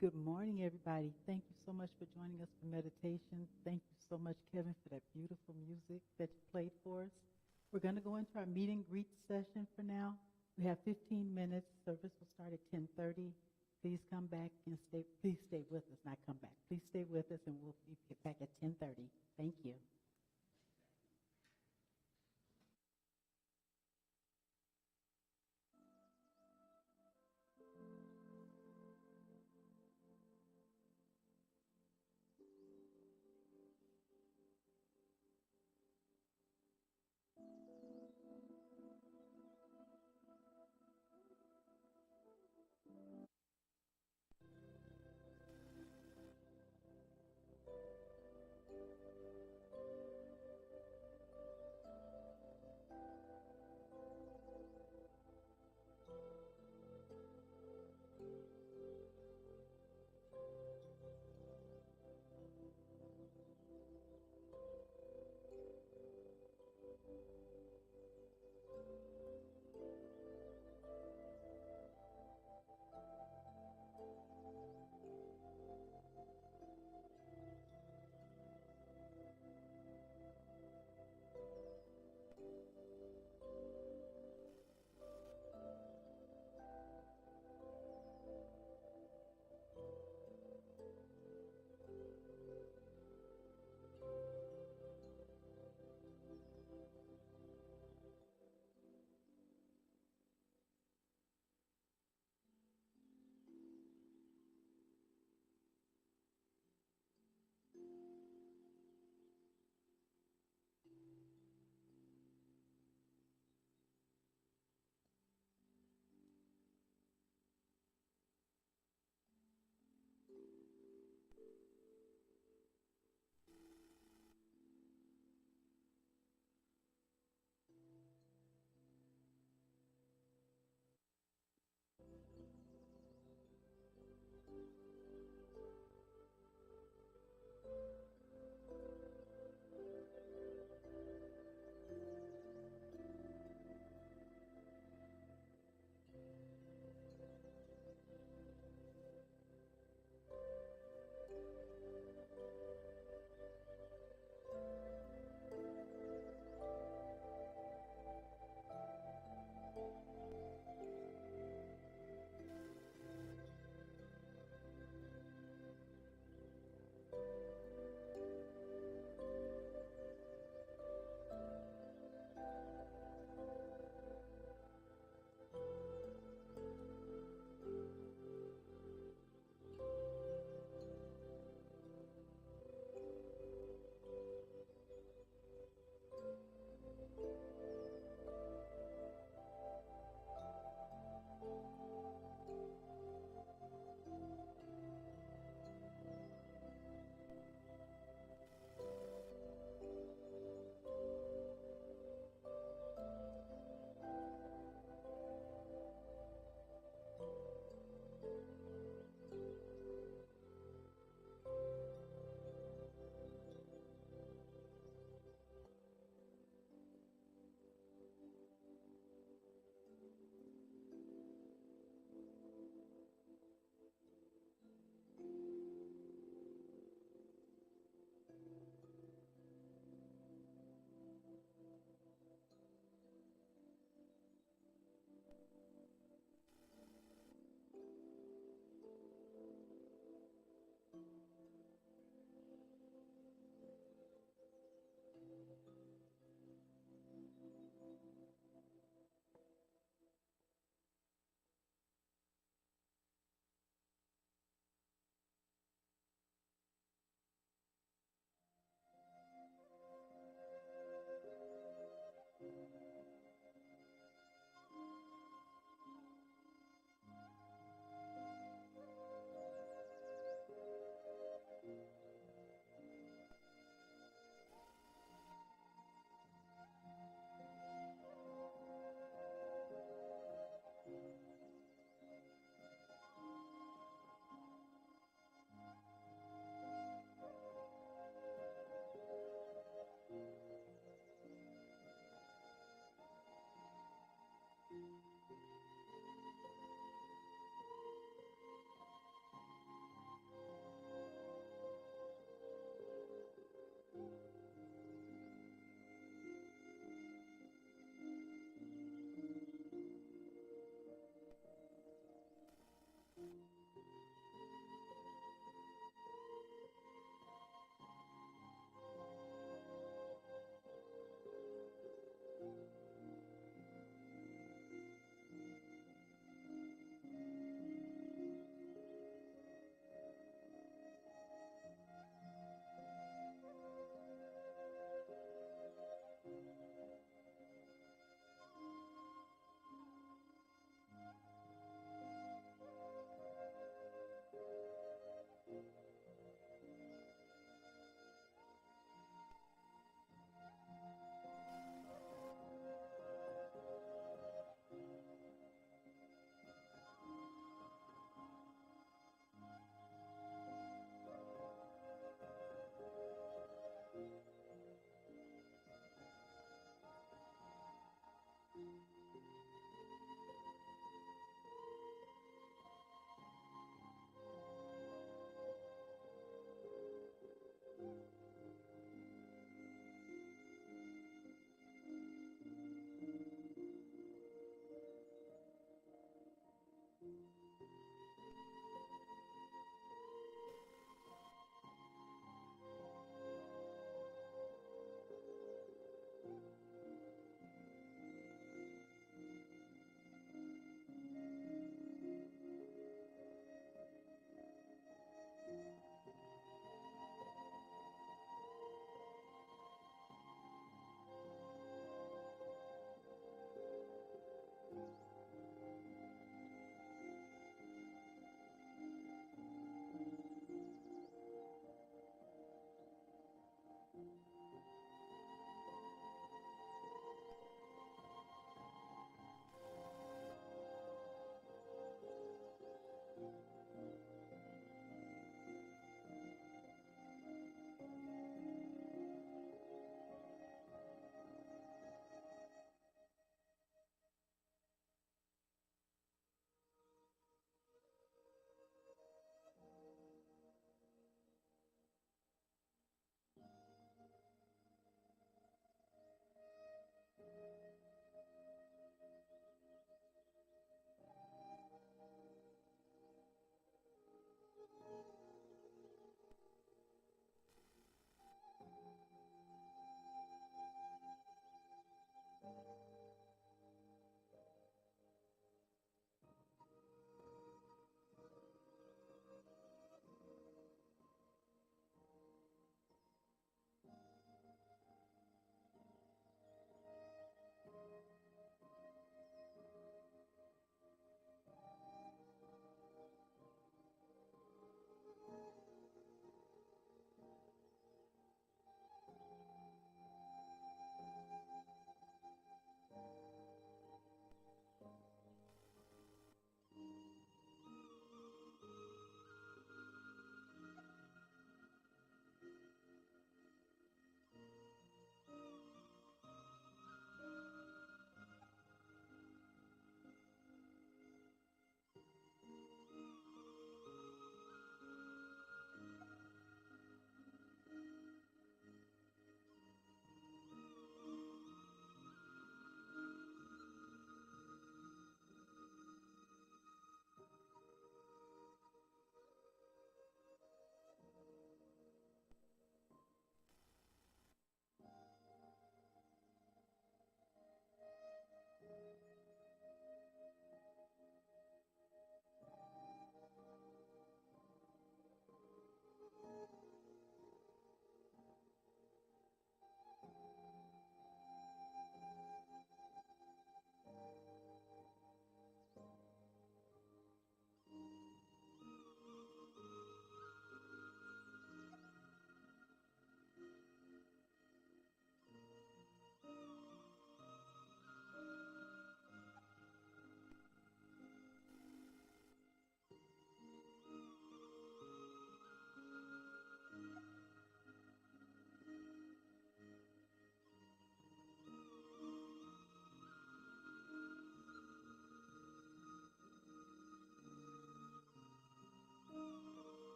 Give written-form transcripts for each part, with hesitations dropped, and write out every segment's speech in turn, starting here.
Good morning, everybody. Thank you so much for joining us for meditation. Thank you so much, Kevin, for that beautiful music that you played for us. We're going to go into our meet and greet session for now. We have 15 minutes. Service will start at 10:30. Please come back and stay. Please stay with us, not come back. Please stay with us, and we'll be back at 10:30. Thank you.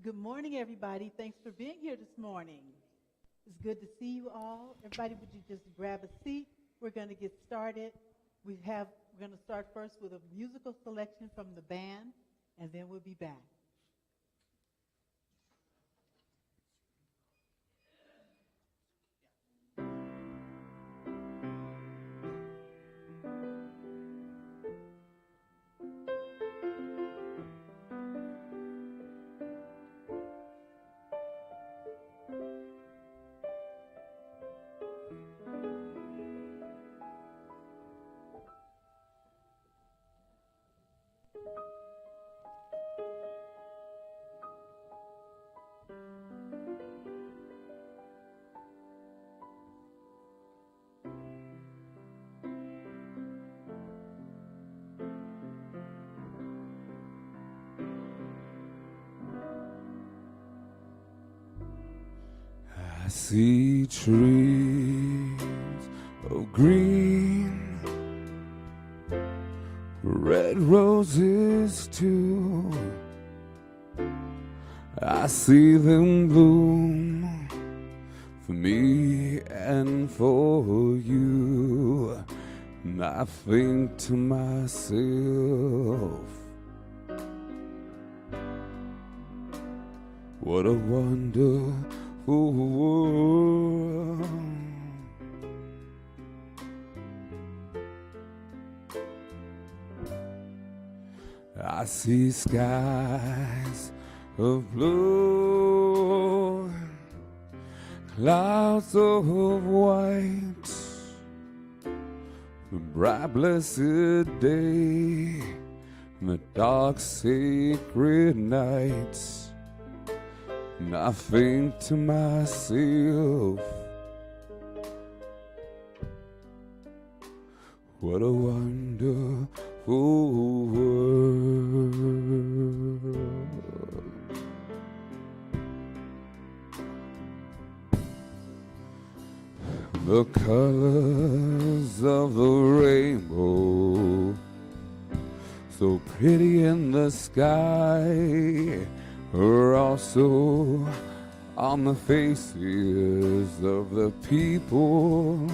Good morning, everybody. Thanks for being here this morning. It's good to see you all. Everybody, would you just grab a seat? We're going to get started. We're going to start first with a musical selection from the band, and then we'll be back. I see trees of green, red roses too. I see them bloom for me and for you. And I think to myself, what a wonderful world. I see skies of blue, clouds of white, the bright blessed day, the dark sacred nights. And I think to myself, what a wonderful world. The colors of the rainbow, so pretty in the sky, are also on the faces of the people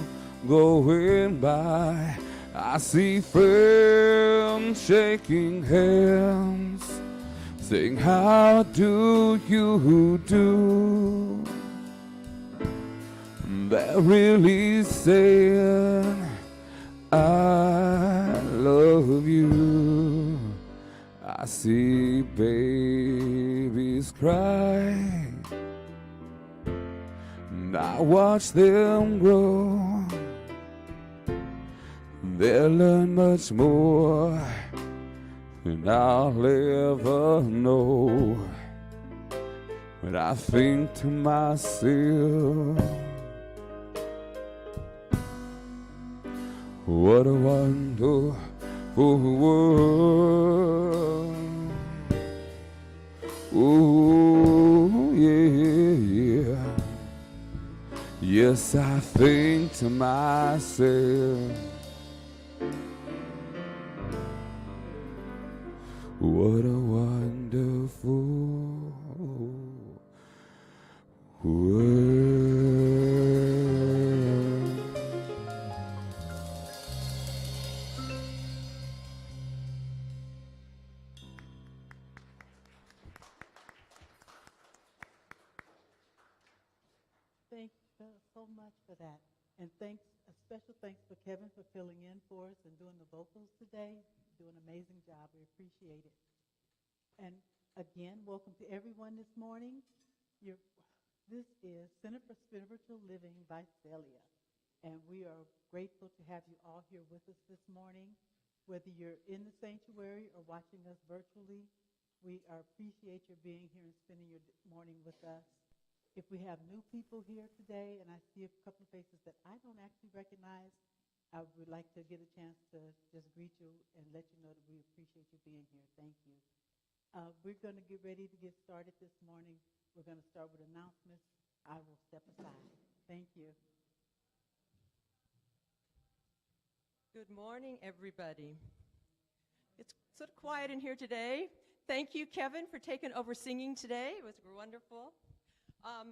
going by. I see friends shaking hands, saying, how do you do? They're really saying, I love you. I see babies cry, and I watch them grow. They'll learn much more than I'll ever know. But I think to myself, what a wonderful world. Oh, yeah, yeah. Yes, I think to myself, what a wonderful world. Thank you so much for that. And a special thanks for Kevin for filling in for us and doing the vocals today. Doing an amazing job. We appreciate it. And again, welcome to everyone this morning. This is Center for Spiritual Living, Visalia. And we are grateful to have you all here with us this morning. Whether you're in the sanctuary or watching us virtually, we appreciate your being here and spending your morning with us. If we have new people here today, and I see a couple of faces that I don't actually recognize, I would like to get a chance to just greet you and let you know that we appreciate you being here. Thank you. We're going to get ready to get started this morning. We're going to start with announcements. I will step aside. Thank you. Good morning, everybody. It's sort of quiet in here today. Thank you, Kevin, for taking over singing today. It was wonderful. I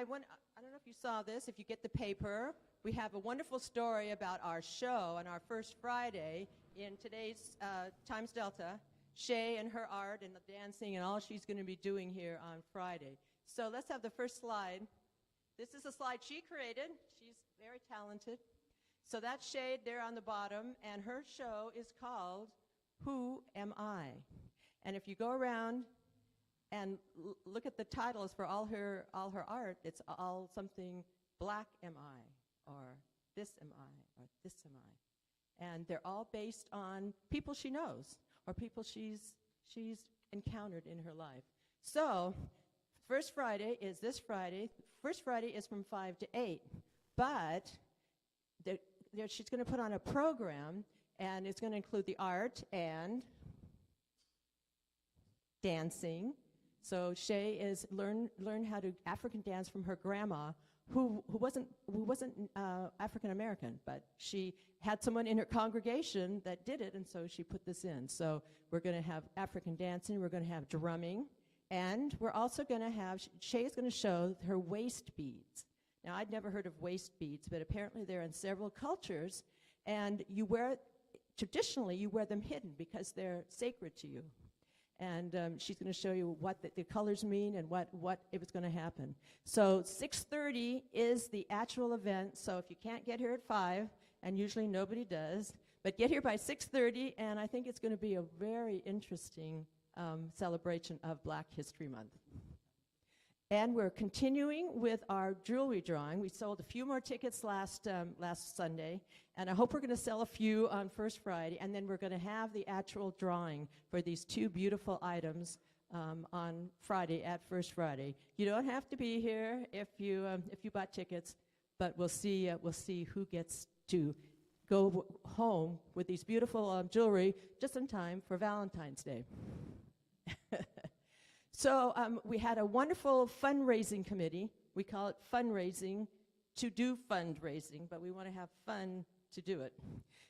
don't know if you saw this. If you get the paper, we have a wonderful story about our show on our first Friday in today's Times Delta. Shay and her art and the dancing and all she's going to be doing here on Friday. So let's have the first slide. This is a slide she created. She's very talented. So that's Shay there on the bottom, and her show is called Who Am I? And if you go around and look at the titles for all her art, it's all something Black am I, or This am I, or This am I. And they're all based on people she knows or people she's encountered in her life. So first Friday is this Friday. First Friday is from 5 to 8, but she's going to put on a program, and it's going to include the art and dancing. So Shay is learn how to African dance from her grandma, who wasn't African American, but she had someone in her congregation that did it, and so she put this in. So we're going to have African dancing, we're going to have drumming, and we're also going to have, Shay is going to show her waist beads. Now, I'd never heard of waist beads, but apparently they're in several cultures, and traditionally you wear them hidden because they're sacred to you. And she's going to show you what the colors mean and what it was going to happen. So 6:30 is the actual event, so if you can't get here at 5, and usually nobody does, but get here by 6:30, and I think it's going to be a very interesting celebration of Black History Month. And we're continuing with our jewelry drawing. We sold a few more tickets last Sunday, and I hope we're going to sell a few on First Friday, and then we're going to have the actual drawing for these 2 beautiful items on Friday at First Friday. You don't have to be here if you bought tickets, but we'll see who gets to go home with these beautiful jewelry just in time for Valentine's Day. So we had a wonderful fundraising committee. We call it fundraising to do fundraising, but we want to have fun to do it.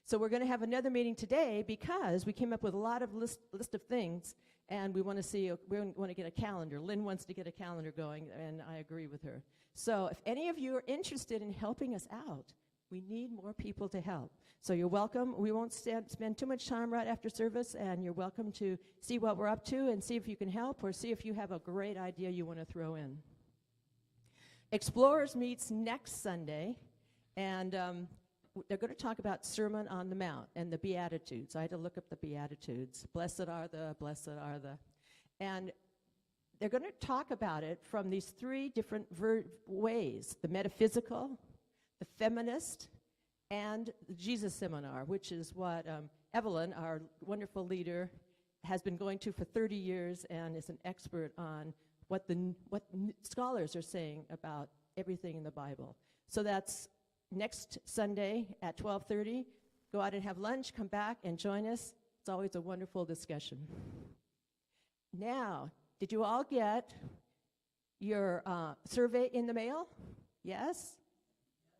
So we're going to have another meeting today because we came up with a lot of list of things, and we want to get a calendar. Lynn wants to get a calendar going, and I agree with her. So if any of you are interested in helping us out, we need more people to help. So you're welcome. We won't spend too much time right after service, and you're welcome to see what we're up to and see if you can help or see if you have a great idea you want to throw in. Explorers meets next Sunday, and they're going to talk about Sermon on the Mount and the Beatitudes. I had to look up the Beatitudes. Blessed are the. And they're going to talk about it from these 3 different ways: the metaphysical, the feminist, and the Jesus Seminar, which is what Evelyn, our wonderful leader, has been going to for 30 years and is an expert on what scholars are saying about everything in the Bible. So that's next Sunday at 12:30. Go out and have lunch, come back and join us. It's always a wonderful discussion. Now, did you all get your survey in the mail? Yes?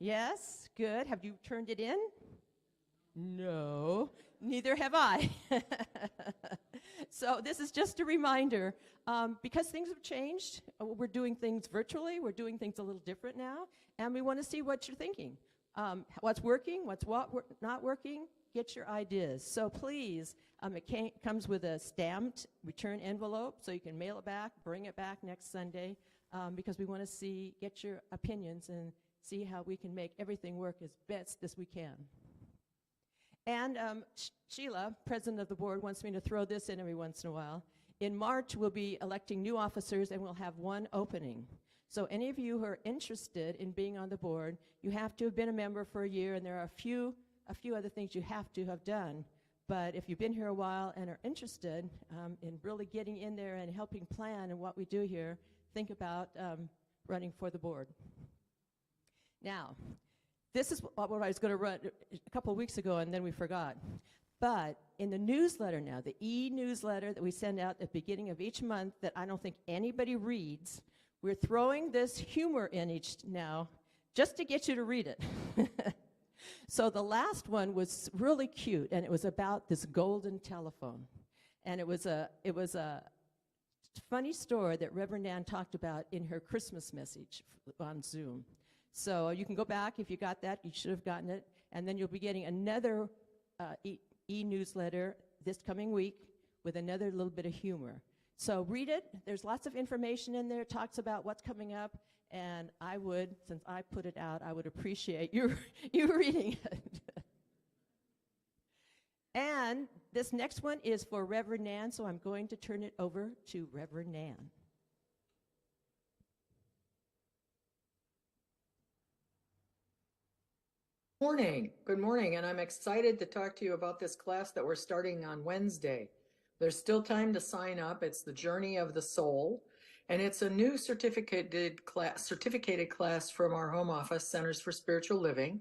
Yes, good. Have you turned it in? No, neither have I. So this is just a reminder, because things have changed. We're doing things virtually. We're doing things a little different now, and we want to see what you're thinking. What's working, what's not working, get your ideas. So please, it comes with a stamped return envelope, so you can mail it back, bring it back next Sunday, because we want to get your opinions and see how we can make everything work as best as we can. And Sheila, president of the board, wants me to throw this in every once in a while. In March, we'll be electing new officers, and we'll have 1 opening. So any of you who are interested in being on the board, you have to have been a member for a year, and there are a few other things you have to have done. But if you've been here a while and are interested in really getting in there and helping plan and what we do here, think about running for the board. Now, this is what I was going to run a couple of weeks ago, and then we forgot. But in the newsletter now, the e-newsletter that we send out at the beginning of each month that I don't think anybody reads, we're throwing this humor in each now just to get you to read it. So the last one was really cute, and it was about this golden telephone. And it was a funny story that Reverend Ann talked about in her Christmas message on Zoom. So you can go back if you got that. You should have gotten it. And then you'll be getting another e-newsletter this coming week with another little bit of humor. So read it. There's lots of information in there. It talks about what's coming up. And I would, since I put it out, I would appreciate you reading it. And this next one is for Reverend Nan, so I'm going to turn it over to Reverend Nan. Good morning, and I'm excited to talk to you about this class that we're starting on Wednesday. There's still time to sign up. It's the Journey of the Soul, and it's a new certificated class from our home office, Centers for Spiritual Living.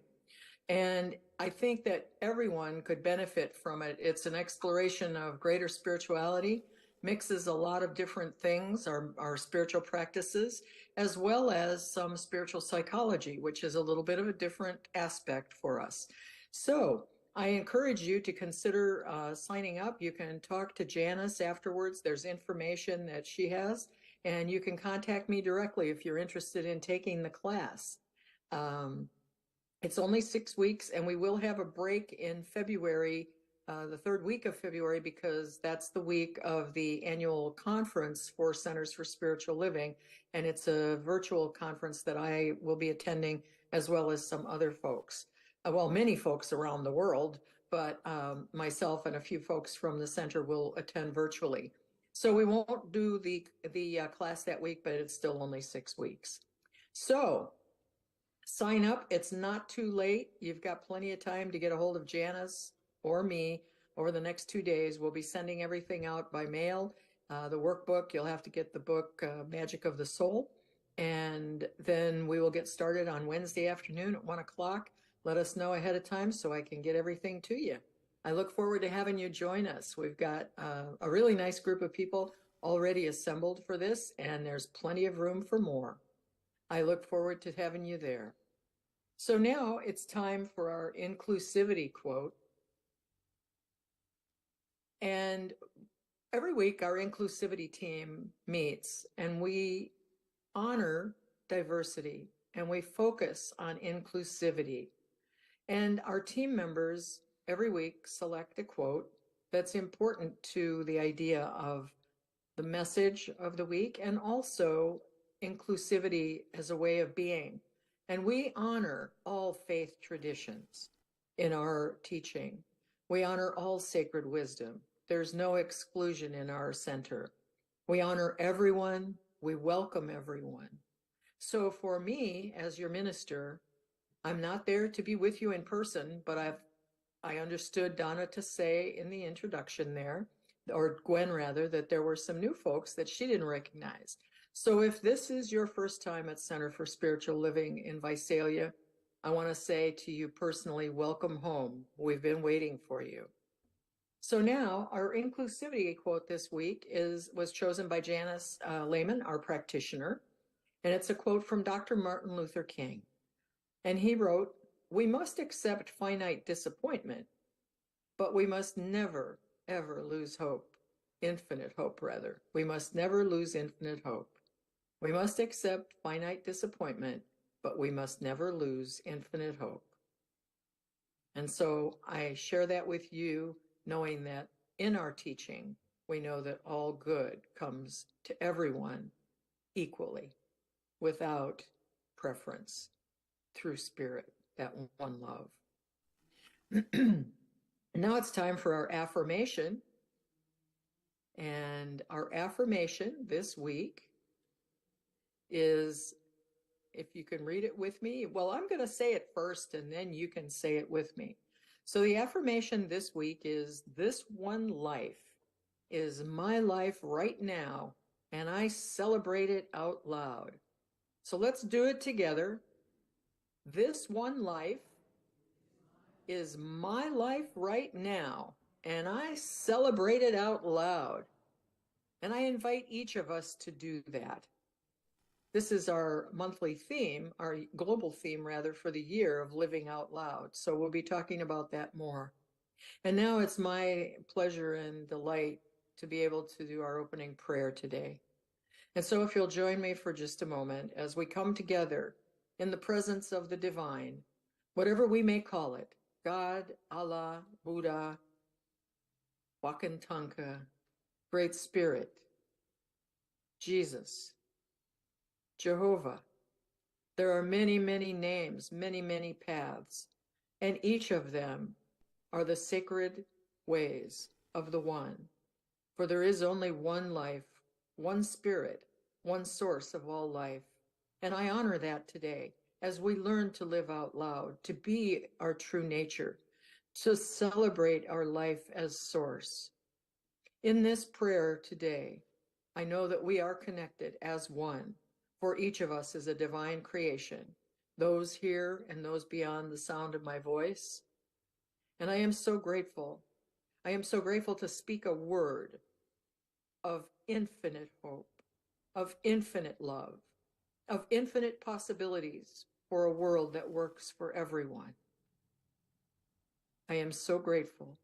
And I think that everyone could benefit from it. It's an exploration of greater spirituality, mixes a lot of different things, our spiritual practices, as well as some spiritual psychology, which is a little bit of a different aspect for us. So I encourage you to consider signing up. You can talk to Janice afterwards. There's information that she has, and you can contact me directly if you're interested in taking the class. It's only 6 weeks, and we will have a break in February, the third week of February, because that's the week of the annual conference for Centers for Spiritual Living, and it's a virtual conference that I will be attending, as well as some other folks. Well, many folks around the world, but myself and a few folks from the center will attend virtually. So we won't do the class that week, but it's still only 6 weeks. So sign up. It's not too late. You've got plenty of time to get a hold of Janice or me over the next 2 days. We'll be sending everything out by mail. The workbook, you'll have to get the book, Magic of the Soul. And then we will get started on Wednesday afternoon at 1 o'clock. Let us know ahead of time so I can get everything to you. I look forward to having you join us. We've got a really nice group of people already assembled for this, and there's plenty of room for more. I look forward to having you there. So now it's time for our inclusivity quote. And every week our inclusivity team meets and we honor diversity and we focus on inclusivity. And our team members every week select a quote that's important to the idea of the message of the week and also inclusivity as a way of being. And we honor all faith traditions in our teaching. We honor all sacred wisdom. There's no exclusion in our center. We honor everyone. We welcome everyone. So for me, as your minister, I'm not there to be with you in person, but I understood Donna to say in the introduction there, or Gwen rather, that there were some new folks that she didn't recognize. So if this is your first time at Center for Spiritual Living in Visalia, I want to say to you personally, welcome home. We've been waiting for you. So now our inclusivity quote this week was chosen by Janice Lehman, our practitioner, and it's a quote from Dr. Martin Luther King. And he wrote, "We must accept finite disappointment, but we must never, ever lose hope. Infinite hope, rather. We must never lose infinite hope. We must accept finite disappointment, but we must never lose infinite hope." And so I share that with you, knowing that in our teaching, we know that all good comes to everyone equally, without preference, through spirit, that one love. Now it's time for our affirmation. And our affirmation this week is, if you can read it with me, well, I'm going to say it first and then you can say it with me. So the affirmation this week is, this one life is my life right now, and I celebrate it out loud. So let's do it together. This one life is my life right now, and I celebrate it out loud. And I invite each of us to do that. This is our monthly theme, our global theme rather, for the year of living out loud. So we'll be talking about that more. And now it's my pleasure and delight to be able to do our opening prayer today. And so if you'll join me for just a moment as we come together in the presence of the divine, whatever we may call it, God, Allah, Buddha, Wakantanka, Great Spirit, Jesus, Jehovah. There are many, many names, many, many paths, and each of them are the sacred ways of the One. For there is only one life, one spirit, one source of all life. And I honor that today as we learn to live out loud, to be our true nature, to celebrate our life as source. In this prayer today, I know that we are connected as one, for each of us is a divine creation, those here and those beyond the sound of my voice. And I am so grateful. I am so grateful to speak a word of infinite hope, of infinite love, of infinite possibilities for a world that works for everyone. I am so grateful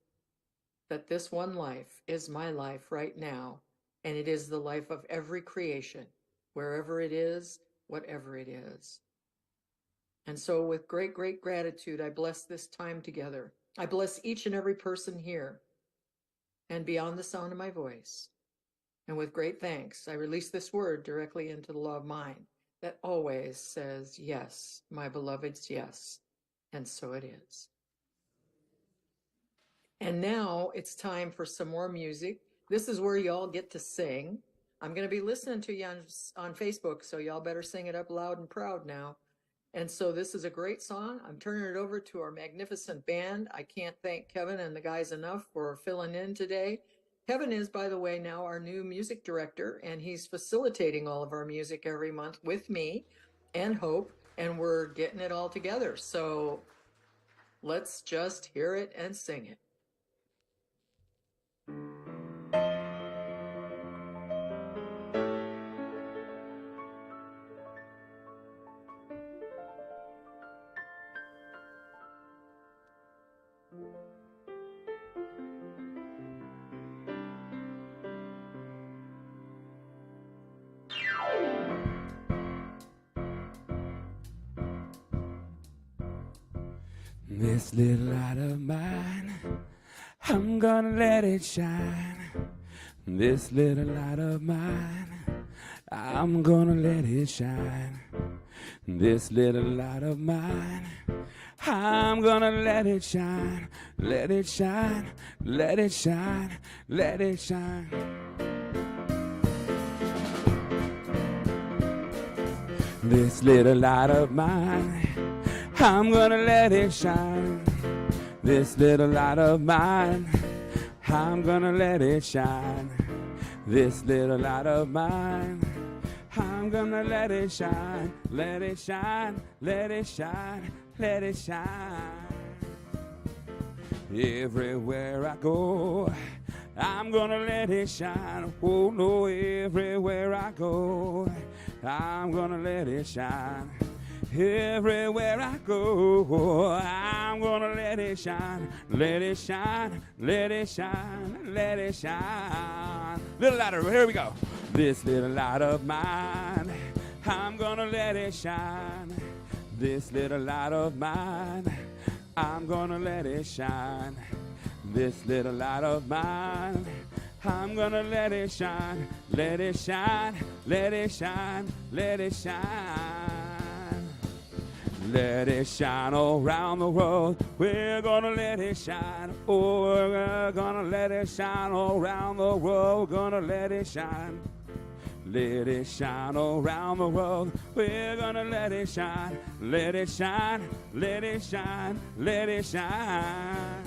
that this one life is my life right now, and it is the life of every creation, wherever it is, whatever it is. And so with great, great gratitude, I bless this time together. I bless each and every person here and beyond the sound of my voice. And with great thanks, I release this word directly into the law of mind that always says, yes, my beloveds, yes. And so it is. And now it's time for some more music. This is where y'all get to sing. I'm going to be listening to you on Facebook, so y'all better sing it up loud and proud now. And so this is a great song. I'm turning it over to our magnificent band. I can't thank Kevin and the guys enough for filling in today. Kevin is, by the way, now our new music director, and he's facilitating all of our music every month with me and Hope, and we're getting it all together. So let's just hear it and sing it. This little light of mine, I'm gonna let it shine. This little light of mine, I'm gonna let it shine. This little light of mine, I'm gonna let it shine. Let it shine, let it shine, let it shine. This little light of mine, I'm gonna let it shine. This little light of mine, I'm gonna let it shine. This little light of mine, I'm gonna let it shine. Let it shine, let it shine, let it shine. Everywhere I go, I'm gonna let it shine. Oh no, everywhere I go, I'm gonna let it shine. Everywhere I go, I'm gonna let it shine. Let it shine, let it shine, let it shine. Little louder, here we go. This little light of mine, I'm gonna let it shine. This little light of mine, I'm gonna let it shine. This little light of mine, I'm gonna let it shine. Let it shine, let it shine, let it shine. Let it shine all around the world. We're gonna let it shine. Oh, we're gonna let it shine all around the world. We're gonna let it shine. Let it shine all around the world. We're gonna let it shine. Let it shine, let it shine, let it shine.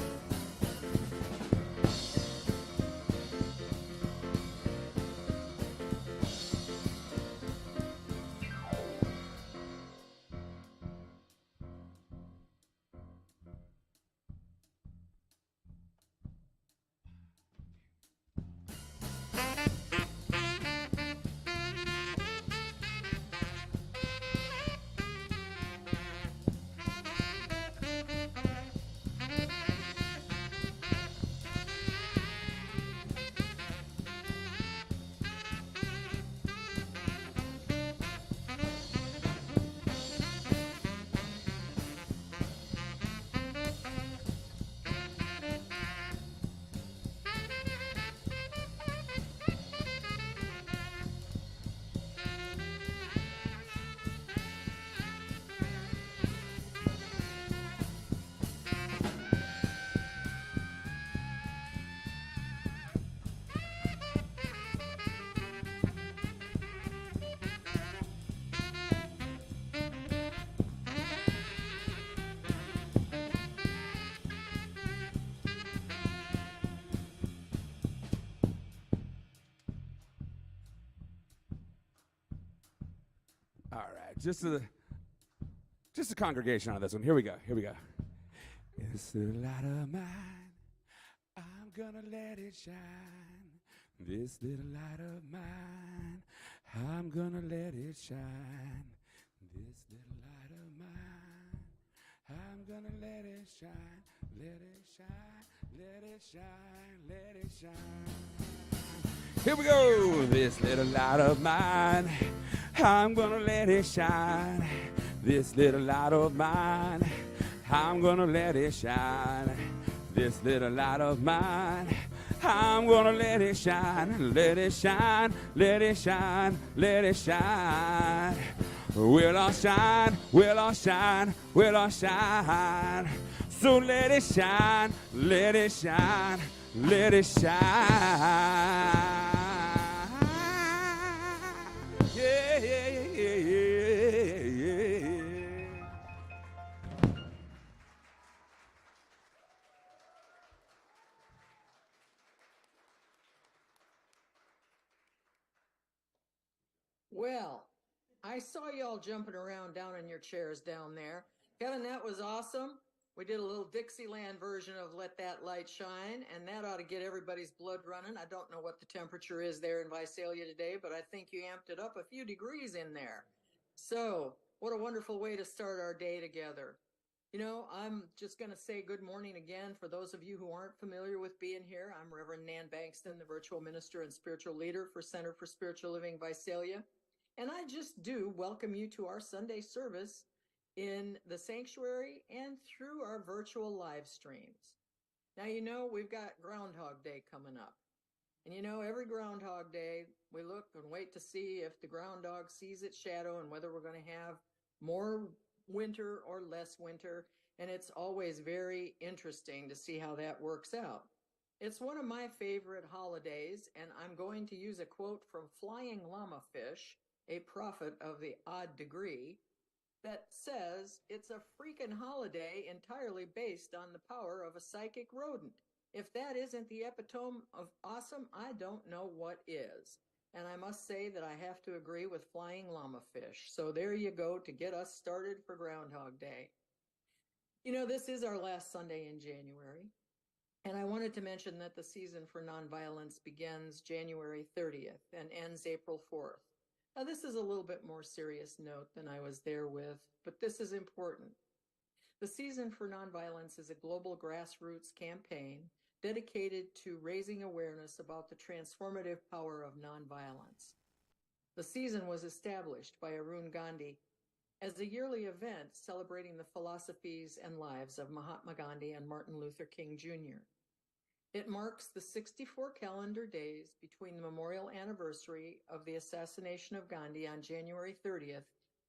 All right, just a congregation on this one. Here we go. This little light of mine, I'm gonna let it shine. This little light of mine, I'm gonna let it shine. This little light of mine, I'm gonna let it shine. Let it shine, let it shine, let it shine. Here we go. This little light of mine, I'm gonna let it shine. This little light of mine, I'm gonna let it shine. This little light of mine, I'm gonna let it shine. Let it shine, let it shine, let it shine. We'll all shine, we'll all shine, we'll all shine. So let it shine, let it shine, let it shine. Yeah, yeah, yeah, yeah, yeah. Well, I saw y'all jumping around down in your chairs down there. Kevin, that was awesome. We did a little Dixieland version of Let That Light Shine, and that ought to get everybody's blood running. I don't know what the temperature is there in Visalia today, but I think you amped it up a few degrees in there. So, what a wonderful way to start our day together. You know, I'm just going to say good morning again for those of you who aren't familiar with being here. I'm Reverend Nan Bankston, the virtual minister and spiritual leader for Center for Spiritual Living Visalia. And I just do welcome you to our Sunday service in the sanctuary and through our virtual live streams. Now, you know, we've got Groundhog Day coming up. And you know, every Groundhog Day, we look and wait to see if the groundhog sees its shadow and whether we're going to have more winter or less winter. And it's always very interesting to see how that works out. It's one of my favorite holidays, and I'm going to use a quote from Flying Llama Fish, a prophet of the odd degree, that says it's a freaking holiday entirely based on the power of a psychic rodent. If that isn't the epitome of awesome, I don't know what is. And I must say that I have to agree with Flying Llama Fish. So there you go to get us started for Groundhog Day. You know, this is our last Sunday in January. And I wanted to mention that the season for nonviolence begins January 30th and ends April 4th. Now, this is a little bit more serious note than I was there with, but this is important. The Season for Nonviolence is a global grassroots campaign dedicated to raising awareness about the transformative power of nonviolence. The season was established by Arun Gandhi as a yearly event celebrating the philosophies and lives of Mahatma Gandhi and Martin Luther King Jr. It marks the 64 calendar days between the memorial anniversary of the assassination of Gandhi on January 30th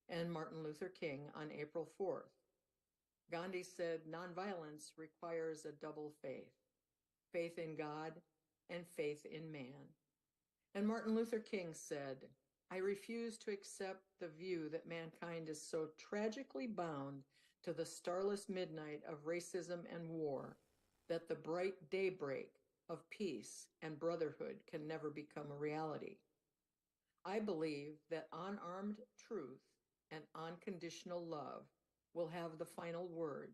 and Martin Luther King on April 4th. Gandhi said nonviolence requires a double faith, faith in God and faith in man. And Martin Luther King said, I refuse to accept the view that mankind is so tragically bound to the starless midnight of racism and war that the bright daybreak of peace and brotherhood can never become a reality. I believe that unarmed truth and unconditional love will have the final word.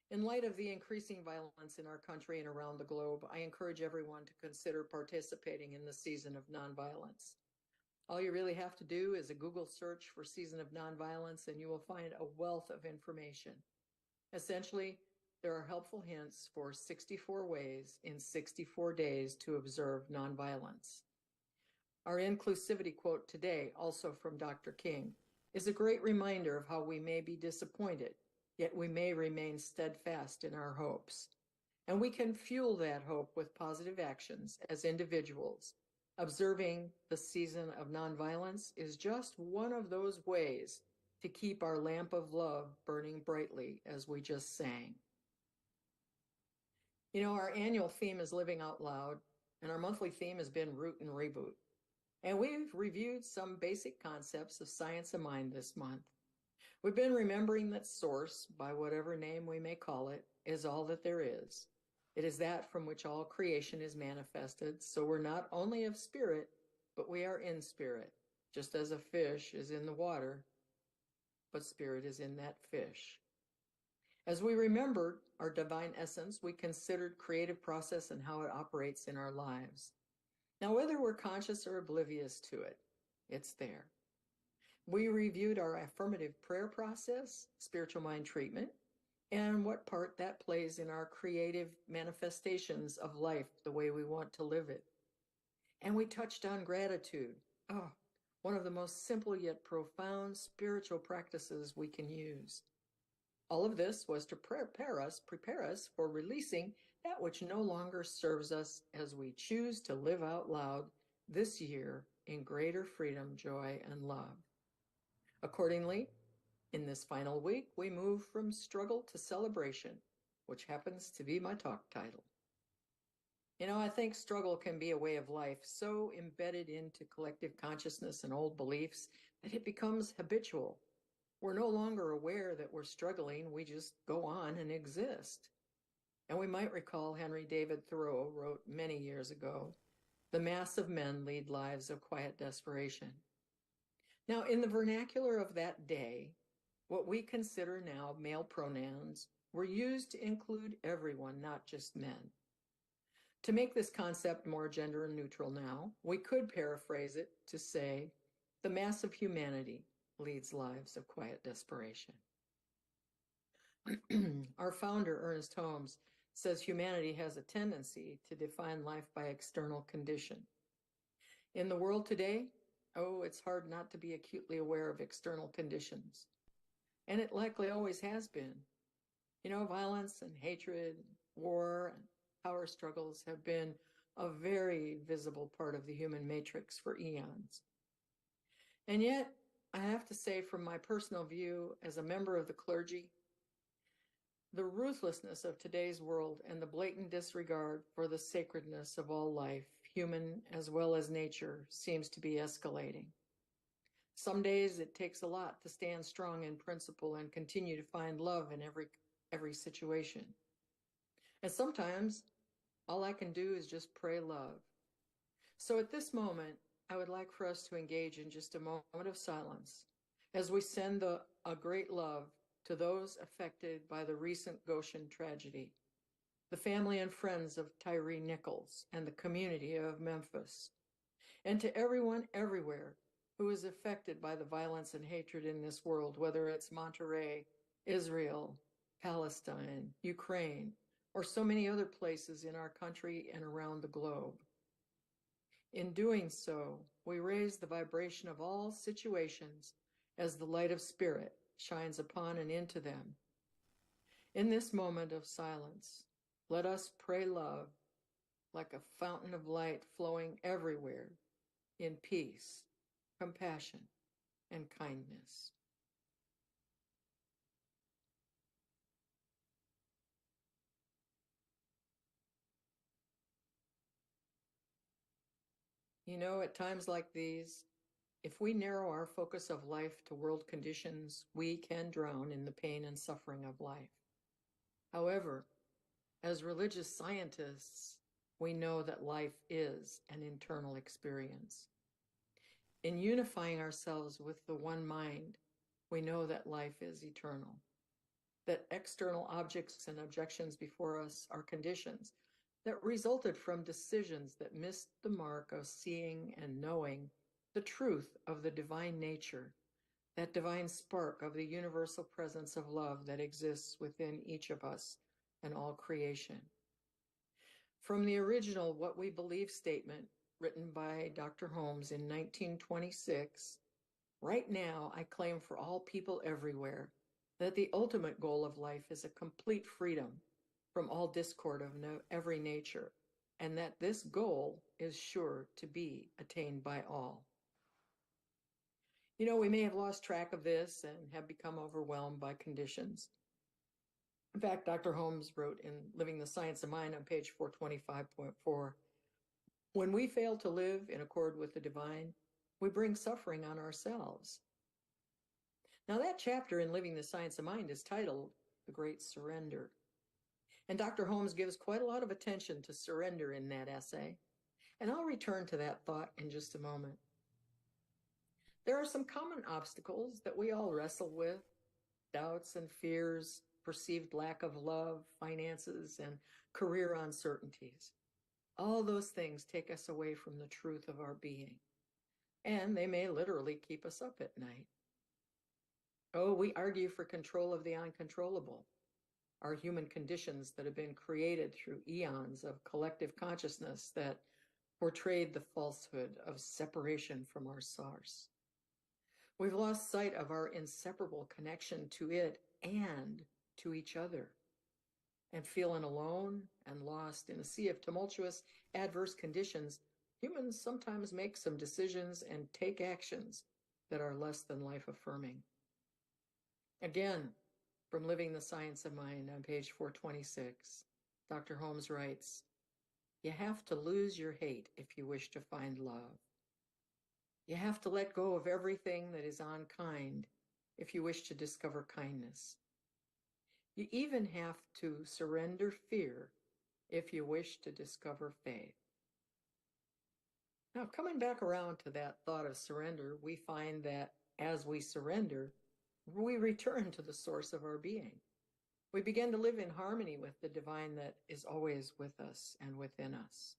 In light of the increasing violence in our country and around the globe, I encourage everyone to consider participating in the Season of Nonviolence. All you really have to do is a Google search for Season of Nonviolence, and you will find a wealth of information. Essentially, there are helpful hints for 64 ways in 64 days to observe nonviolence. Our inclusivity quote today, also from Dr. King, is a great reminder of how we may be disappointed, yet we may remain steadfast in our hopes. And we can fuel that hope with positive actions as individuals. Observing the Season of Nonviolence is just one of those ways to keep our lamp of love burning brightly, as we just sang. You know, our annual theme is Living Out Loud, and our monthly theme has been Root and Reboot. And we've reviewed some basic concepts of science of mind this month. We've been remembering that Source, by whatever name we may call it, is all that there is. It is that from which all creation is manifested, so we're not only of spirit, but we are in spirit. just as a fish is in the water, but spirit is in that fish. As we remembered our divine essence, we considered creative process and how it operates in our lives. Now, whether we're conscious or oblivious to it, it's there. We reviewed our affirmative prayer process, spiritual mind treatment, and what part that plays in our creative manifestations of life the way we want to live it. And we touched on gratitude. Oh, one of the most simple yet profound spiritual practices we can use. All of this was to prepare us for releasing that which no longer serves us as we choose to live out loud this year in greater freedom, joy, and love. Accordingly, in this final week, we move from struggle to celebration, which happens to be my talk title. You know, I think struggle can be a way of life so embedded into collective consciousness and old beliefs that it becomes habitual. We're no longer aware that we're struggling, we just go on and exist. And we might recall Henry David Thoreau wrote many years ago, "The mass of men lead lives of quiet desperation." Now, in the vernacular of that day, what we consider now male pronouns were used to include everyone, not just men. To make this concept more gender neutral now, we could paraphrase it to say, the mass of humanity leads lives of quiet desperation. Our founder, Ernest Holmes, says humanity has a tendency to define life by external condition. In the world today, it's hard not to be acutely aware of external conditions. And it likely always has been. You know, violence and hatred, war and power struggles have been a very visible part of the human matrix for eons. And yet, I have to say, from my personal view as a member of the clergy, the ruthlessness of today's world and the blatant disregard for the sacredness of all life, human as well as nature, seems to be escalating. Some days it takes a lot to stand strong in principle and continue to find love in every situation. And sometimes all I can do is just pray love. So at this moment, I would like for us to engage in just a moment of silence as we send a great love to those affected by the recent Goshen tragedy, the family and friends of Tyree Nichols and the community of Memphis, and to everyone everywhere who is affected by the violence and hatred in this world, whether it's Monterey, Israel, Palestine, Ukraine, or so many other places in our country and around the globe. In doing so, we raise the vibration of all situations as the light of spirit shines upon and into them. In this moment of silence, let us pray love like a fountain of light flowing everywhere in peace, compassion, and kindness. You know, at times like these, if we narrow our focus of life to world conditions, we can drown in the pain and suffering of life. However, as religious scientists, we know that life is an internal experience. In unifying ourselves with the one mind, we know that life is eternal, that external objects and objections before us are conditions that resulted from decisions that missed the mark of seeing and knowing the truth of the divine nature, that divine spark of the universal presence of love that exists within each of us and all creation. From the original What We Believe statement written by Dr. Holmes in 1926, right now I claim for all people everywhere that the ultimate goal of life is a complete freedom from all discord of every nature, and that this goal is sure to be attained by all. You know, we may have lost track of this and have become overwhelmed by conditions. In fact, Dr. Holmes wrote in Living the Science of Mind on page 425.4, when we fail to live in accord with the divine, we bring suffering on ourselves. Now, that chapter in Living the Science of Mind is titled The Great Surrender. And Dr. Holmes gives quite a lot of attention to surrender in that essay. And I'll return to that thought in just a moment. There are some common obstacles that we all wrestle with: doubts and fears, perceived lack of love, finances, and career uncertainties. All those things take us away from the truth of our being, and they may literally keep us up at night. Oh, we argue for control of the uncontrollable, our human conditions that have been created through eons of collective consciousness that portrayed the falsehood of separation from our source. We've lost sight of our inseparable connection to it and to each other. And feeling alone and lost in a sea of tumultuous, adverse conditions, humans sometimes make some decisions and take actions that are less than life-affirming. Again, from Living the Science of Mind on page 426, Dr. Holmes writes, "You have to lose your hate if you wish to find love. You have to let go of everything that is unkind if you wish to discover kindness. You even have to surrender fear if you wish to discover faith." Now, coming back around to that thought of surrender, we find that as we surrender, we return to the source of our being. We begin to live in harmony with the divine that is always with us and within us.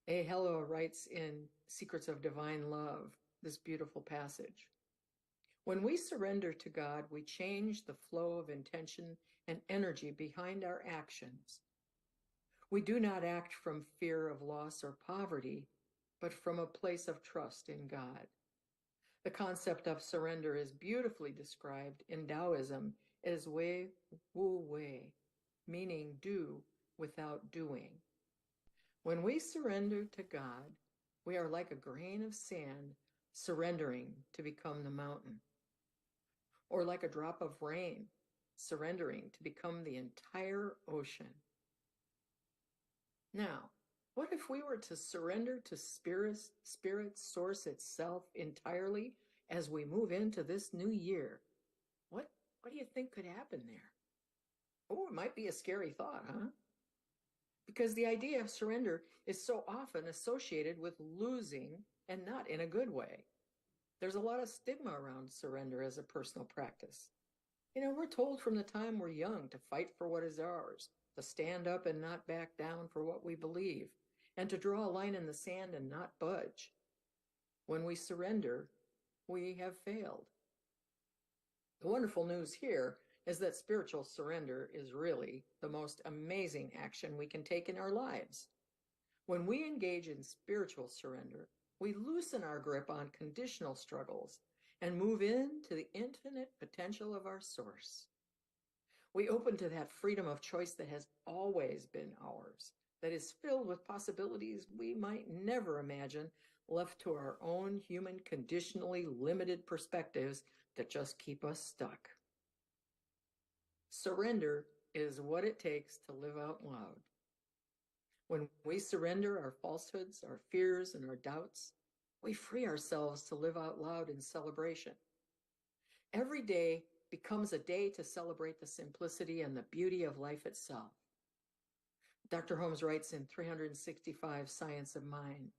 A. Hello writes in Secrets of Divine Love this beautiful passage. When we surrender to God, we change the flow of intention and energy behind our actions. We do not act from fear of loss or poverty, but from a place of trust in God. The concept of surrender is beautifully described in Taoism as Wei Wu Wei, meaning do without doing. When we surrender to God, we are like a grain of sand surrendering to become the mountain, or like a drop of rain surrendering to become the entire ocean. Now, what if we were to surrender to Spirit source itself entirely as we move into this new year? What do you think could happen there? Oh, it might be a scary thought, huh? Because the idea of surrender is so often associated with losing, and not in a good way. There's a lot of stigma around surrender as a personal practice. We're told from the time we're young to fight for what is ours, to stand up and not back down for what we believe, and to draw a line in the sand and not budge. When we surrender, we have failed. The wonderful news here is that spiritual surrender is really the most amazing action we can take in our lives. When we engage in spiritual surrender, we loosen our grip on conditional struggles and move into the infinite potential of our source. We open to that freedom of choice that has always been ours, that is filled with possibilities we might never imagine, left to our own human conditionally limited perspectives that just keep us stuck. Surrender is what it takes to live out loud. When we surrender our falsehoods, our fears, and our doubts, we free ourselves to live out loud in celebration. Every day becomes a day to celebrate the simplicity and the beauty of life itself. Dr. Holmes writes in 365 Science of Mind,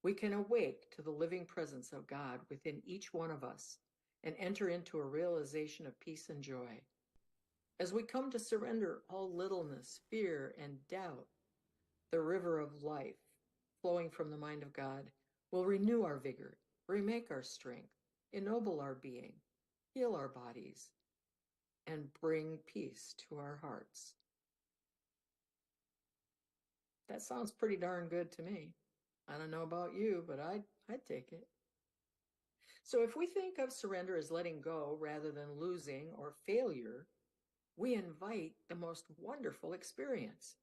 "We can awake to the living presence of God within each one of us and enter into a realization of peace and joy. As we come to surrender all littleness, fear, and doubt, the river of life flowing from the mind of God will renew our vigor, remake our strength, ennoble our being, heal our bodies, and bring peace to our hearts." That sounds pretty darn good to me. I don't know about you, but I'd take it. So if we think of surrender as letting go rather than losing or failure, we invite the most wonderful experience.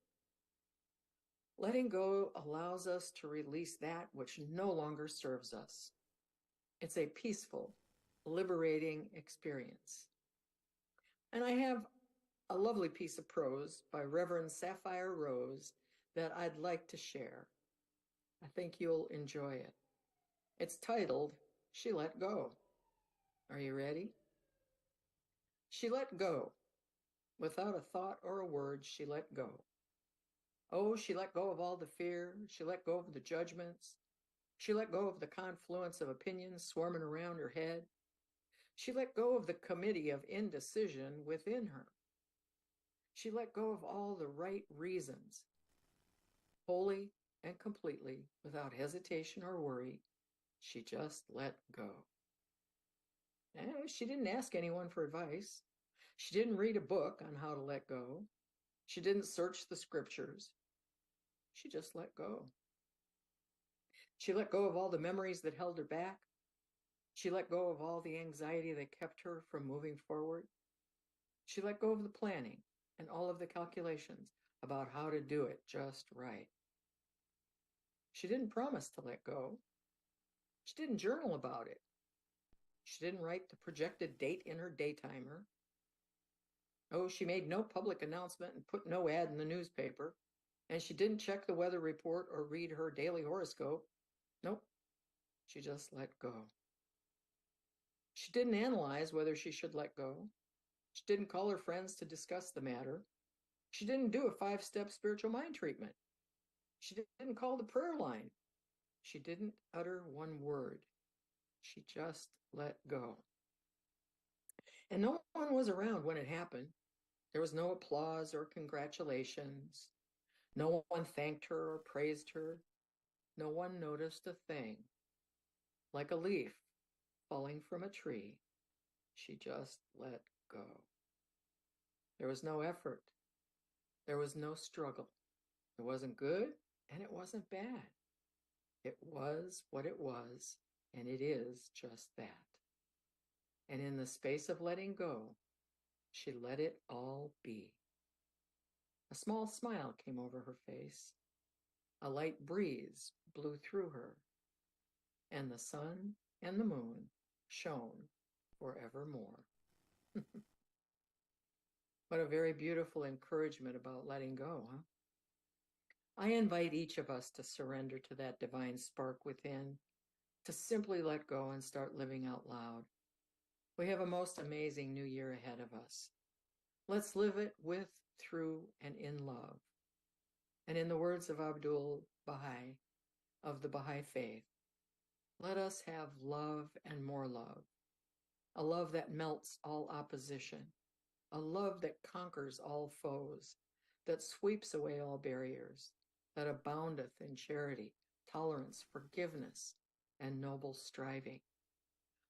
Letting go allows us to release that which no longer serves us. It's a peaceful, liberating experience. And I have a lovely piece of prose by Reverend Sapphire Rose that I'd like to share. I think you'll enjoy it. It's titled, "She Let Go." Are you ready? She let go. Without a thought or a word, she let go. Oh, she let go of all the fear. She let go of the judgments. She let go of the confluence of opinions swarming around her head. She let go of the committee of indecision within her. She let go of all the right reasons, wholly and completely, without hesitation or worry. She just let go. And she didn't ask anyone for advice. She didn't read a book on how to let go. She didn't search the scriptures. She just let go. She let go of all the memories that held her back. She let go of all the anxiety that kept her from moving forward. She let go of the planning and all of the calculations about how to do it just right. She didn't promise to let go. She didn't journal about it. She didn't write the projected date in her daytimer. Oh, she made no public announcement and put no ad in the newspaper. And she didn't check the weather report or read her daily horoscope. Nope, she just let go. She didn't analyze whether she should let go. She didn't call her friends to discuss the matter. She didn't do a 5-step spiritual mind treatment. She didn't call the prayer line. She didn't utter one word. She just let go. And no one was around when it happened. There was no applause or congratulations. No one thanked her or praised her. No one noticed a thing. Like a leaf falling from a tree, she just let go. There was no effort. There was no struggle. It wasn't good and it wasn't bad. It was what it was, and it is just that. And in the space of letting go, she let it all be. A small smile came over her face. A light breeze blew through her, and the sun and the moon shone forevermore. What a very beautiful encouragement about letting go, huh? I invite each of us to surrender to that divine spark within, to simply let go and start living out loud. We have a most amazing new year ahead of us. Let's live it with, through, and in love. And in the words of Abdul Baha'i, of the Baha'i faith, let us have love and more love, a love that melts all opposition, a love that conquers all foes, that sweeps away all barriers, that aboundeth in charity, tolerance, forgiveness, and noble striving,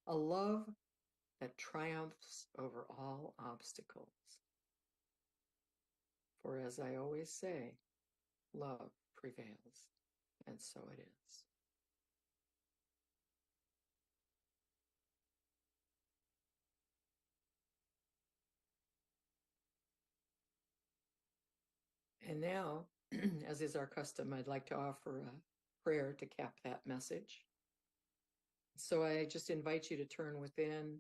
a love that triumphs over all obstacles. For as I always say, love prevails, and so it is. And now, as is our custom, I'd like to offer a prayer to cap that message. So I just invite you to turn within,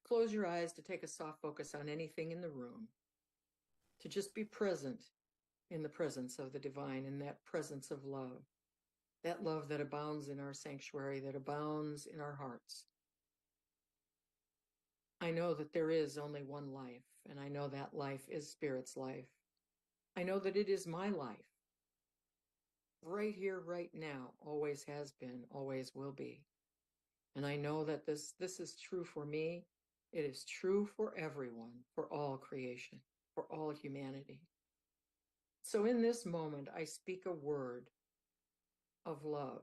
close your eyes, to take a soft focus on anything in the room, to just be present in the presence of the divine, in that presence of love, that love that abounds in our sanctuary, that abounds in our hearts. I know that there is only one life, and I know that life is Spirit's life. I know that it is my life, right here, right now, always has been, always will be. And I know that this is true for me. It is true for everyone, for all creation, for all humanity. So in this moment, I speak a word of love.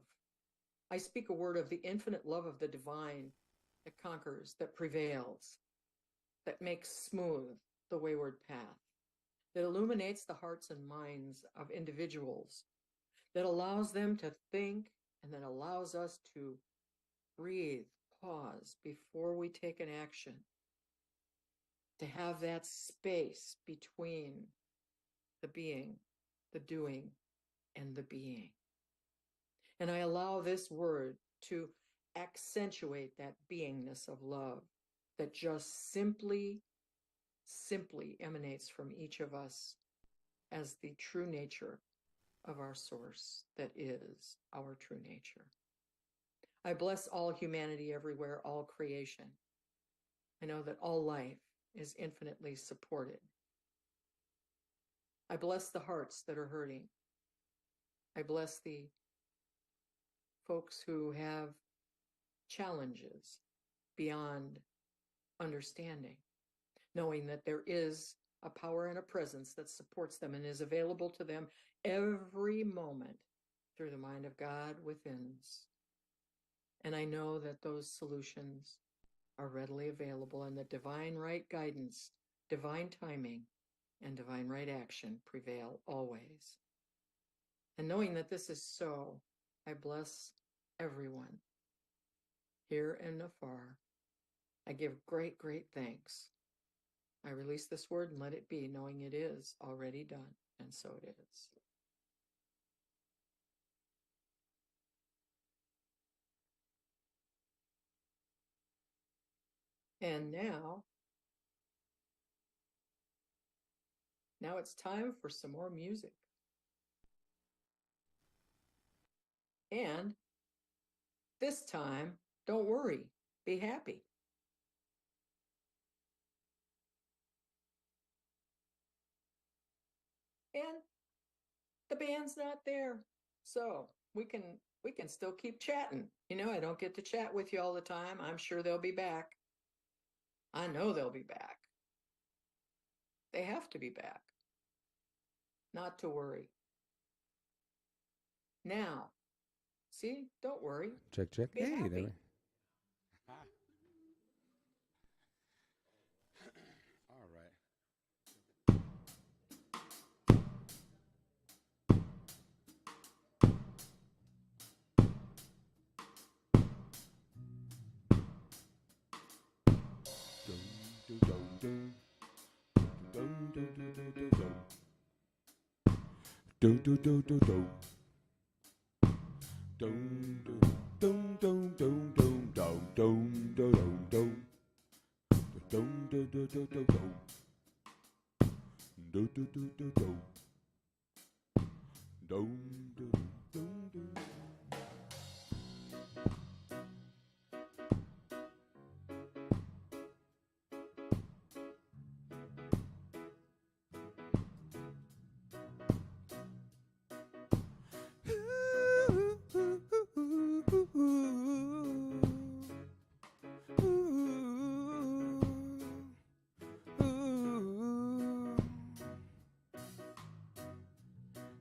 I speak a word of the infinite love of the divine that conquers, that prevails, that makes smooth the wayward path, that illuminates the hearts and minds of individuals, that allows them to think, and that allows us to breathe, pause before we take an action, to have that space between the being, the doing, and the being. And I allow this word to accentuate that beingness of love that just simply emanates from each of us as the true nature of our source that is our true nature. I bless all humanity everywhere, all creation. I know that all life is infinitely supported. I bless the hearts that are hurting. I bless the folks who have challenges beyond understanding, knowing that there is a power and a presence that supports them and is available to them every moment through the mind of God within us. And I know that those solutions are readily available, and that divine right guidance, divine timing, and divine right action prevail always. And knowing that this is so, I bless everyone here and afar. I give great, great thanks. I release this word and let it be, knowing it is already done, and so it is. And now it's time for some more music. And this time, don't worry, be happy. And the band's not there, so we can still keep chatting. You know, I don't get to chat with you all the time. I'm sure they'll be back. I know they'll be back. They have to be back. Not to worry. Now, see, don't worry. Check. Be Hey, happy. there. All right.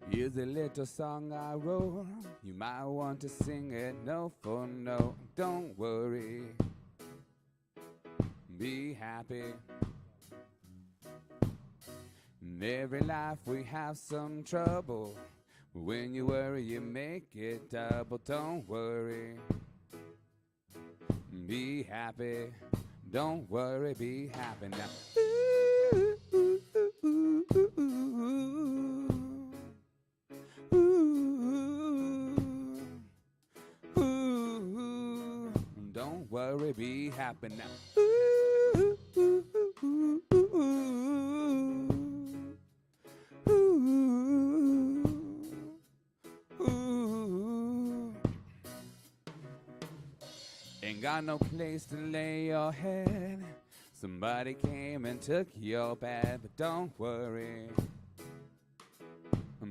Here's a little song I wrote. You might want to sing it note for note. Don't worry, be happy. In every life we have some trouble. When you worry, you make it double. Don't worry, be happy. Don't worry, be happy now. Don't worry, be happy now. Ain't got no place to lay your head. Somebody came and took your bed, but don't worry,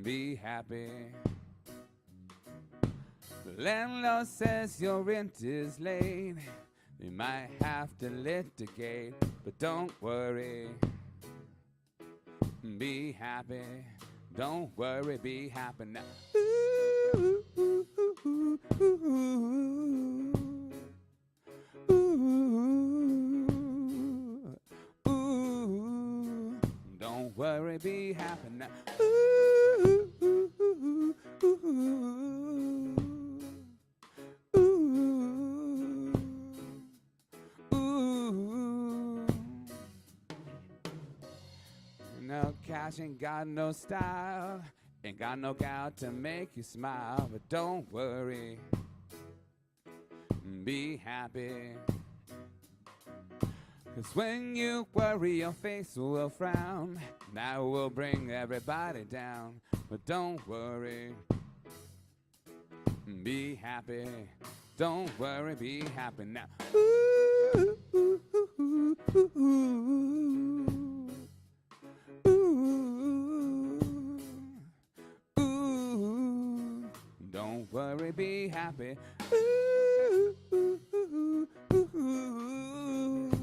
be happy. The landlord says your rent is late. You might have to litigate, but don't worry, be happy. Don't worry, be happy now. Don't worry, be happy now. No cash, ain't got no style, ain't got no gal to make you smile, but don't worry, be happy. 'Cause when you worry, your face will frown. That will bring everybody down. But don't worry, be happy. Don't worry, be happy now. Don't worry, be happy. happy. Ooh, ooh, ooh, ooh, ooh, ooh, ooh.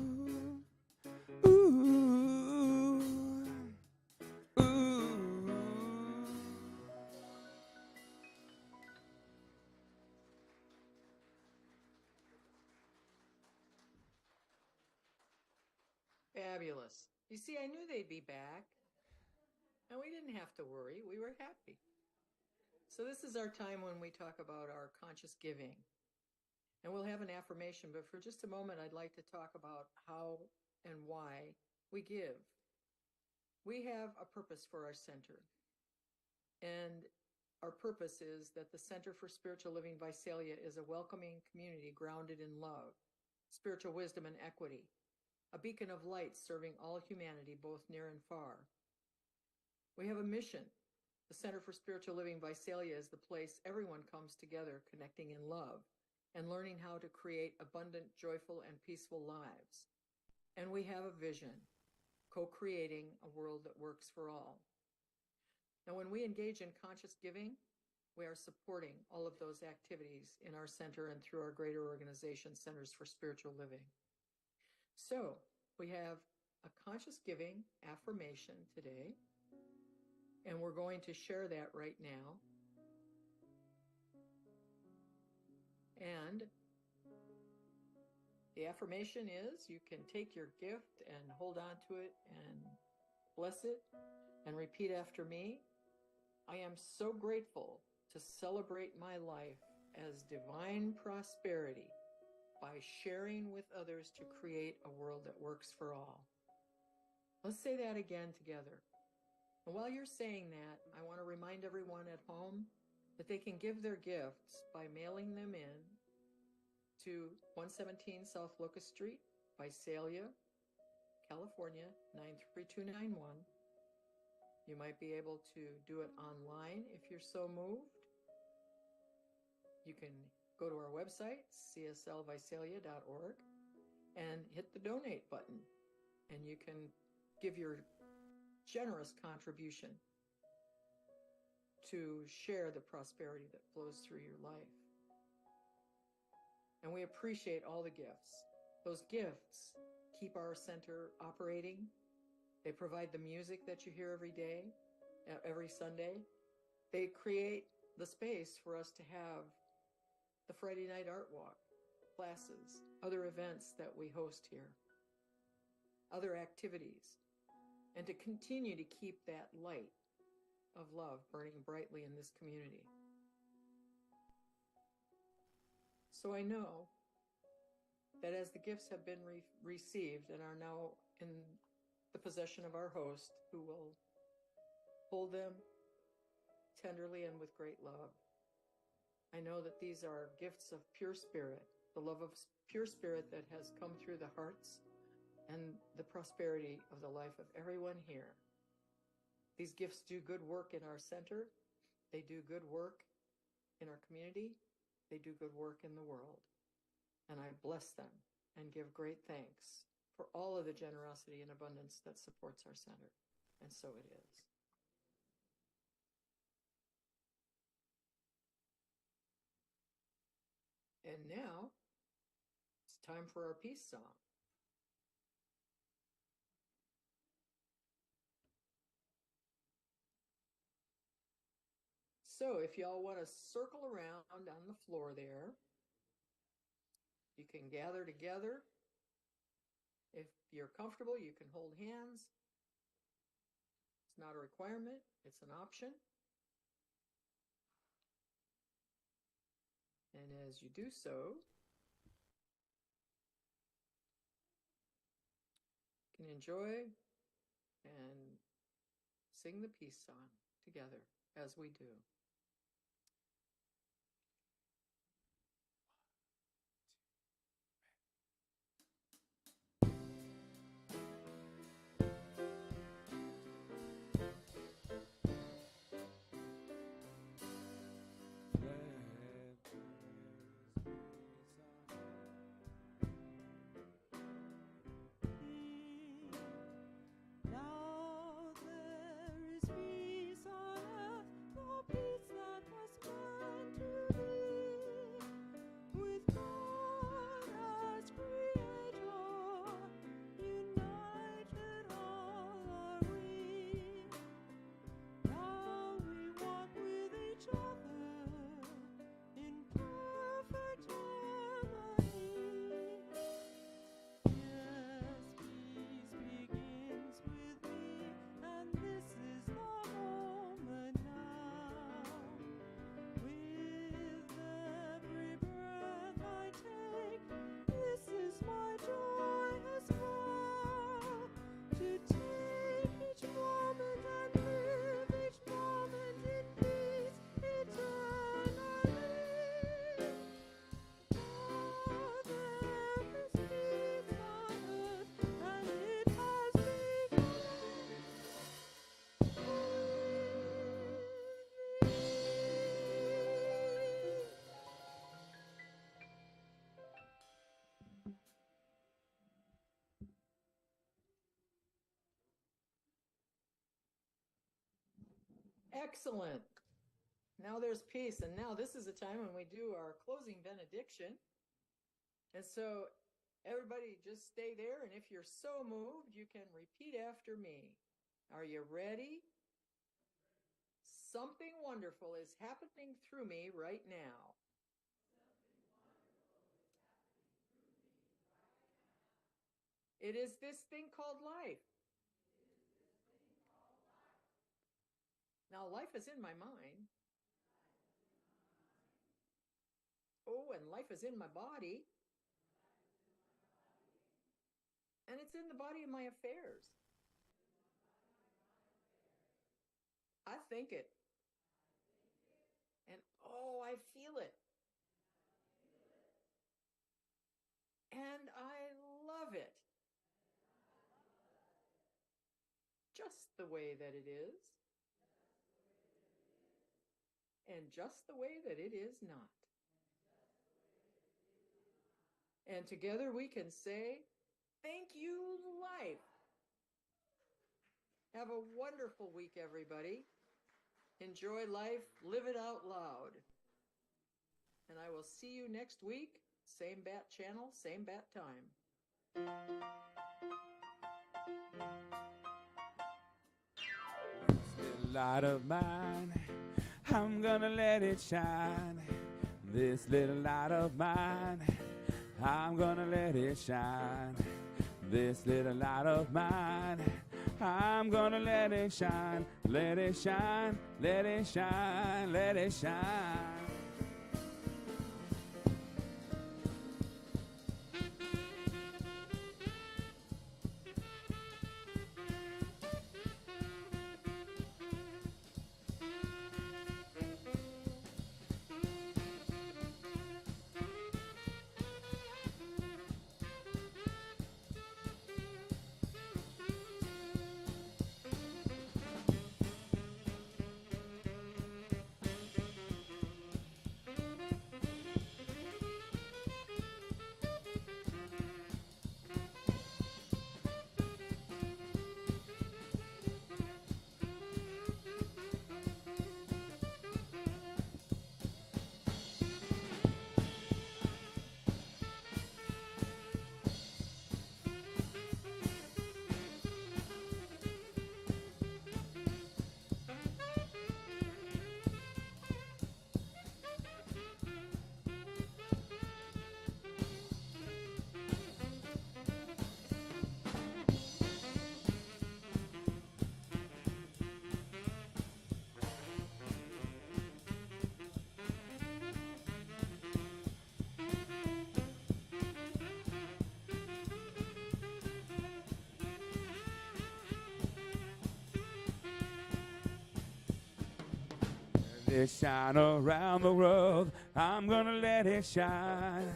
Fabulous. You see, I knew they'd be back, and we didn't have to worry. We were happy. So this is our time when we talk about our conscious giving. And we'll have an affirmation, but for just a moment, I'd like to talk about how and why we give. We have a purpose for our center. And our purpose is that the Center for Spiritual Living Visalia is a welcoming community grounded in love, spiritual wisdom, and equity, a beacon of light serving all humanity, both near and far. We have a mission. The Center for Spiritual Living Visalia is the place everyone comes together, connecting in love and learning how to create abundant, joyful, and peaceful lives. And we have a vision, co-creating a world that works for all. Now, when we engage in conscious giving, we are supporting all of those activities in our center and through our greater organization, Centers for Spiritual Living. So, we have a conscious giving affirmation today, and we're going to share that right now. And the affirmation is, you can take your gift and hold on to it and bless it and repeat after me. I am so grateful to celebrate my life as divine prosperity by sharing with others to create a world that works for all. Let's say that again together. And while you're saying that, I want to remind everyone at home that they can give their gifts by mailing them in to 117 South Locust Street, Visalia, California, 93291. You might be able to do it online if you're so moved. You can go to our website, cslvisalia.org, and hit the donate button, and you can give your generous contribution to share the prosperity that flows through your life. And we appreciate all the gifts. Those gifts keep our center operating. They provide the music that you hear every day, every Sunday. They create the space for us to have the Friday night art walk, classes, other events that we host here, other activities, and to continue to keep that light of love burning brightly in this community. So I know that as the gifts have been received and are now in the possession of our host, who will hold them tenderly and with great love, I know that these are gifts of pure spirit, the love of pure spirit that has come through the hearts and the prosperity of the life of everyone here. These gifts do good work in our center. They do good work in our community. They do good work in the world. And I bless them and give great thanks for all of the generosity and abundance that supports our center. And so it is. And now it's time for our peace song. So if y'all want to circle around on the floor there, you can gather together. If you're comfortable, you can hold hands. It's not a requirement, it's an option. And as you do so, you can enjoy and sing the peace song together as we do. Now there is peace on earth, no peace Excellent. Now there's peace. And now this is a time when we do our closing benediction. And so everybody just stay there. And if you're so moved, you can repeat after me. Are you ready? Something wonderful is happening through me right now. It is this thing called life. Now, life is in my mind. Oh, and life is in my body. And it's in the body of my affairs. I think it. And oh, I feel it. And I love it. Just the way that it is. And just the way that it is not. And together we can say, thank you, life. Have a wonderful week, everybody. Enjoy life, live it out loud. And I will see you next week, same bat channel, same bat time. This light of mine, I'm gonna let it shine. This little light of mine, I'm gonna let it shine. This little light of mine, I'm gonna let it shine. Let it shine, let it shine, let it shine. Let it shine around the world. I'm gonna let it shine.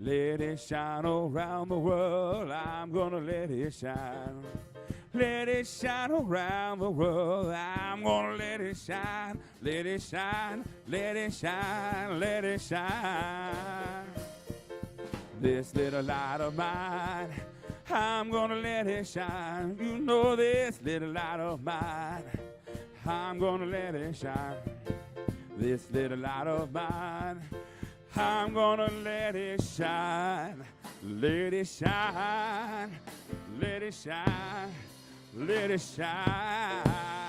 Let it shine around the world. I'm gonna let it shine. Let it shine around the world. I'm gonna let it shine. Let it shine. Let it shine. Let it shine. This little light of mine, I'm gonna let it shine. You know this little light of mine, I'm gonna let it shine. This little light of mine, I'm gonna let it shine. Let it shine. Let it shine. Let it shine.